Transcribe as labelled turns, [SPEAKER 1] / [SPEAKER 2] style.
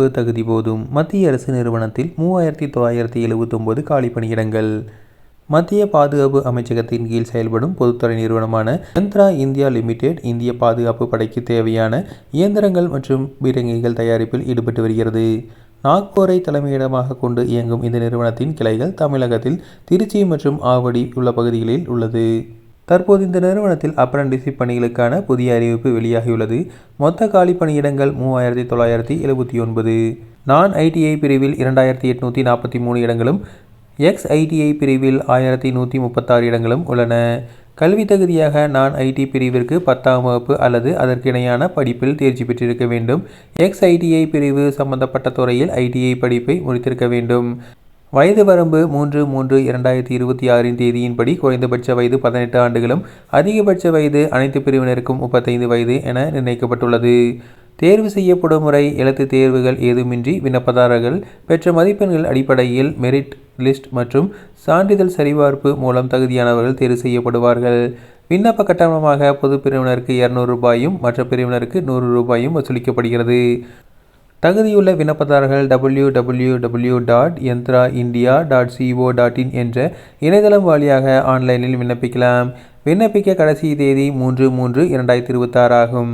[SPEAKER 1] தகுதி போதும். மத்திய அரசு நிறுவனத்தில் 3979 காலி பணியிடங்கள். மத்திய பாதுகாப்பு அமைச்சகத்தின் கீழ் செயல்படும் பொதுத்துறை நிறுவனமான யந்த்ரா இந்தியா லிமிடெட் இந்திய பாதுகாப்பு படைக்கு தேவையான இயந்திரங்கள் மற்றும் பீரங்கிகள் தயாரிப்பில் ஈடுபட்டு வருகிறது. நாக்பூரை தலைமையிடமாக கொண்டு இயங்கும் இந்த நிறுவனத்தின் கிளைகள் தமிழகத்தில் திருச்சி மற்றும் ஆவடி உள்ள பகுதிகளில் உள்ளது. தற்போது இந்த நிறுவனத்தில் அப்ரண்டிஸ்ஷிப் பணிகளுக்கான புதிய அறிவிப்பு வெளியாகியுள்ளது. மொத்த காலி பணியிடங்கள் 3979. நான் ஐடிஐ பிரிவில் 2843 இடங்களும், எக்ஸ்-ஐடிஐ பிரிவில் 1136 இடங்களும் உள்ளன. கல்வி தகுதியாக நான் ஐடி பிரிவிற்கு 10ஆம் வகுப்பு அல்லது அதற்கு இணையான படிப்பில் தேர்ச்சி பெற்றிருக்க வேண்டும். எக்ஸ்-ஐடிஐ பிரிவு சம்பந்தப்பட்ட துறையில் ஐடிஐ படிப்பை முடித்திருக்க வேண்டும். வயது வரம்பு 3/3/2026 தேதியின்படி குறைந்தபட்ச வயது 18 ஆண்டுகளும் அதிகபட்ச வயது அனைத்து பிரிவினருக்கும் 35 வயது என நிர்ணயிக்கப்பட்டுள்ளது. தேர்வு செய்யப்படும் முறை எழுத்து தேர்வுகள் ஏதுமின்றி விண்ணப்பதாரர்கள் பெற்ற மதிப்பெண்கள் அடிப்படையில் மெரிட் லிஸ்ட் மற்றும் சான்றிதழ் சரிபார்ப்பு மூலம் தகுதியானவர்கள் தேர்வு செய்யப்படுவார்கள். விண்ணப்ப கட்டணமாக பொது பிரிவினருக்கு ரூ. 200 மற்ற பிரிவினருக்கு ரூ. 100 வசூலிக்கப்படுகிறது. தகுதியுள்ள விண்ணப்பதாரர்கள் www.yantraindia.co.in என்ற இணையதளம் வழியாக ஆன்லைனில் விண்ணப்பிக்கலாம். விண்ணப்பிக்க கடைசி தேதி 3/3/2026 ஆகும்.